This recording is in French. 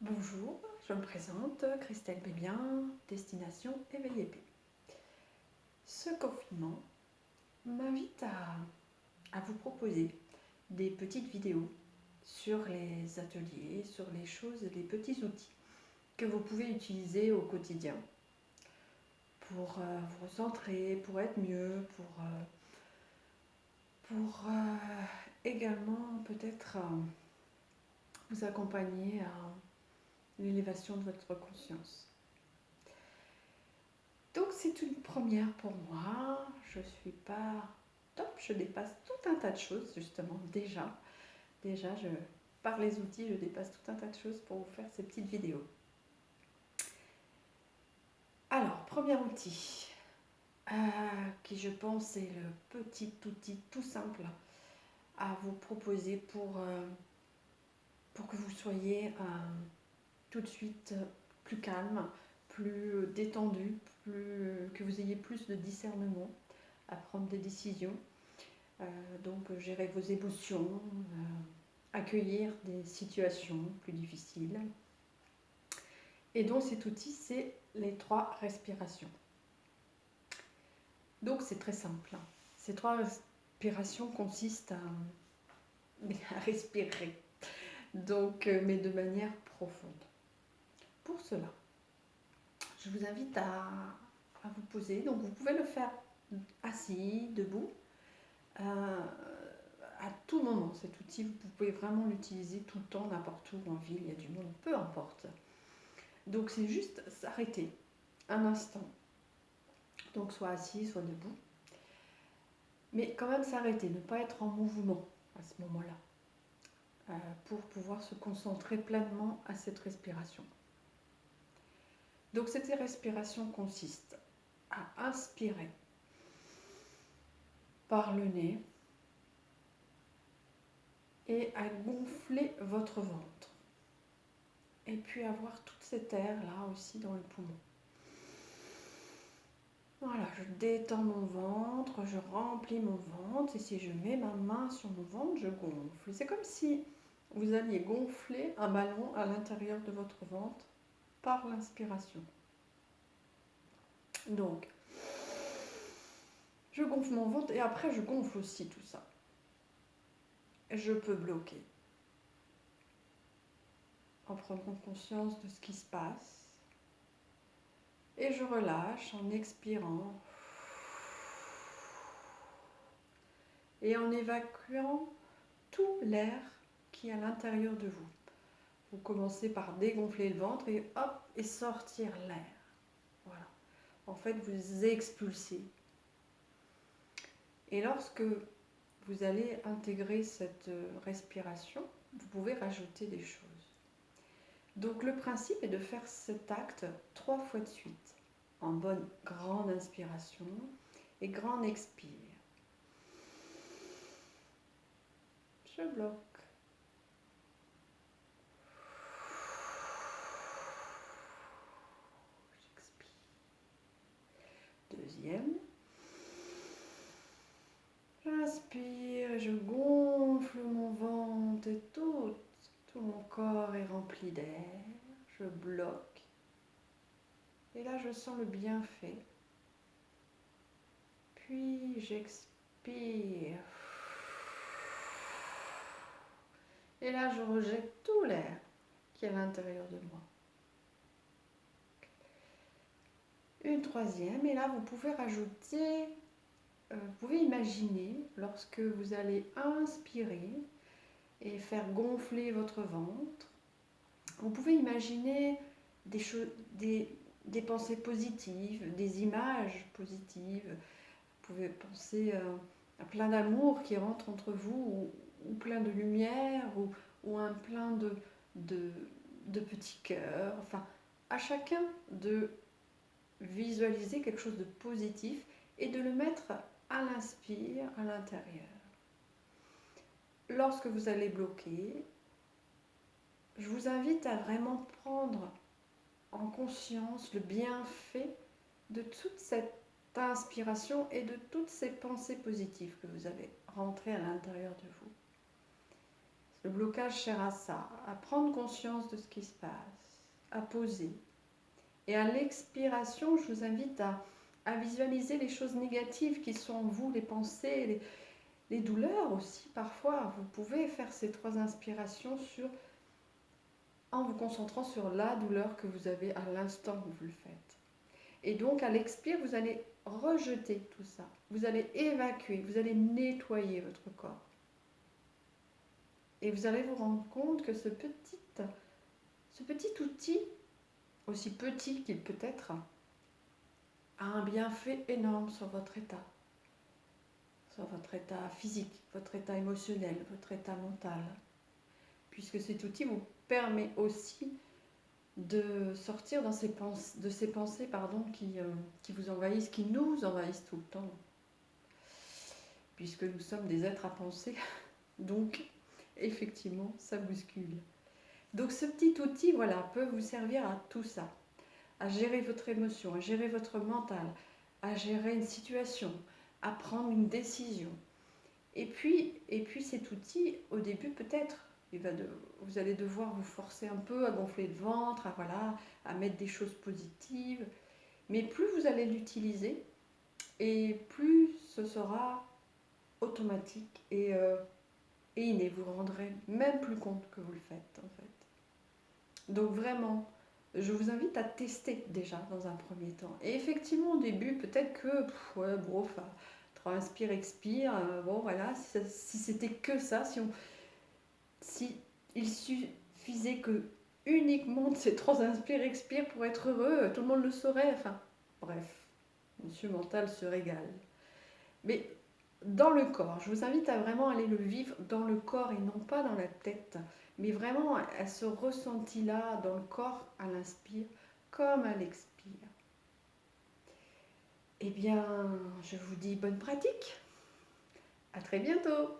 Bonjour, je me présente, Christelle Bébien, destination Éveillé Paix. Ce confinement m'invite à vous proposer des petites vidéos sur les ateliers, sur les choses, les petits outils que vous pouvez utiliser au quotidien pour vous centrer, pour être mieux, pour également peut-être vous accompagner à l'élévation de votre conscience. Donc c'est une première pour moi, je suis pas top, je dépasse tout un tas de choses justement déjà. Par les outils, je dépasse tout un tas de choses pour vous faire ces petites vidéos. Alors, premier outil, qui je pense est le petit outil tout simple à vous proposer pour que vous soyez tout de suite plus calme, plus détendu, que vous ayez plus de discernement à prendre des décisions, donc gérer vos émotions, accueillir des situations plus difficiles. Et donc cet outil, c'est les 3 respirations. Donc c'est très simple. Ces 3 respirations consistent à respirer, donc, mais de manière profonde. Pour cela, je vous invite à vous poser. Donc vous pouvez le faire assis, debout, à tout moment. Cet outil, vous pouvez vraiment l'utiliser tout le temps, n'importe où, en ville, il y a du monde, peu importe. Donc c'est juste s'arrêter un instant, donc soit assis, soit debout, mais quand même s'arrêter, ne pas être en mouvement à ce moment-là, pour pouvoir se concentrer pleinement à cette respiration. Donc cette respiration consiste à inspirer par le nez et à gonfler votre ventre. Et puis avoir toute cette air là aussi dans le poumon. Voilà, je détends mon ventre, je remplis mon ventre et si je mets ma main sur mon ventre, je gonfle. C'est comme si vous alliez gonfler un ballon à l'intérieur de votre ventre par l'inspiration. Donc, je gonfle mon ventre et après je gonfle aussi tout ça. Je peux bloquer en prenant conscience de ce qui se passe et je relâche en expirant et en évacuant tout l'air qui est à l'intérieur de vous. Vous commencez par dégonfler le ventre et hop, et sortir l'air. Voilà. En fait, vous expulsez. Et lorsque vous allez intégrer cette respiration, vous pouvez rajouter des choses. Donc le principe est de faire cet acte 3 fois de suite. En bonne grande inspiration et grande expire. Je bloque. J'expire. Deuxième. J'inspire, je gonfle mon ventre et tout mon corps est rempli d'air. Je bloque. Et là, je sens le bienfait. Puis j'expire. Et là, je rejette tout l'air qui est à l'intérieur de moi. Une troisième, et là, vous pouvez rajouter, vous pouvez imaginer, lorsque vous allez inspirer et faire gonfler votre ventre, vous pouvez imaginer des pensées positives, des images positives. Vous pouvez penser à plein d'amour qui rentre entre vous, ou plein de lumière, ou un plein de petits cœurs. Enfin, à chacun de visualiser quelque chose de positif et de le mettre à l'inspire, à l'intérieur. Lorsque vous allez bloquer, je vous invite à vraiment prendre en conscience le bienfait de toute cette inspiration et de toutes ces pensées positives que vous avez rentrées à l'intérieur de vous. Le blocage sert à ça, à prendre conscience de ce qui se passe, à poser. Et à l'expiration, je vous invite à visualiser les choses négatives qui sont en vous, les pensées, les douleurs aussi. Parfois, vous pouvez faire ces 3 inspirations en vous concentrant sur la douleur que vous avez à l'instant où vous le faites. Et donc, à l'expire, vous allez rejeter tout ça. Vous allez évacuer, vous allez nettoyer votre corps. Et vous allez vous rendre compte que ce petit outil, aussi petit qu'il peut être, a un bienfait énorme sur votre état physique, votre état émotionnel, votre état mental. Puisque cet outil vous permet aussi de sortir de ces pensées qui vous envahissent, qui nous envahissent tout le temps. Puisque nous sommes des êtres à penser, donc effectivement, ça bouscule. Donc ce petit outil, voilà, peut vous servir à tout ça, à gérer votre émotion, à gérer votre mental, à gérer une situation, à prendre une décision. Et puis cet outil, au début peut-être, vous allez devoir vous forcer un peu à gonfler le ventre, à mettre des choses positives. Mais plus vous allez l'utiliser, et plus ce sera automatique et inné. Vous vous rendrez même plus compte que vous le faites en fait. Donc vraiment, je vous invite à tester déjà dans un premier temps. Et effectivement, au début, peut-être que, inspire, expire, bon voilà, si c'était que ça, si il suffisait que uniquement de ces 3 inspire, expire pour être heureux, tout le monde le saurait, enfin, bref, Monsieur Mental se régale. Mais dans le corps, je vous invite à vraiment aller le vivre dans le corps et non pas dans la tête, mais vraiment à ce ressenti-là dans le corps à l'inspire comme à l'expire. Eh bien, je vous dis bonne pratique. À très bientôt.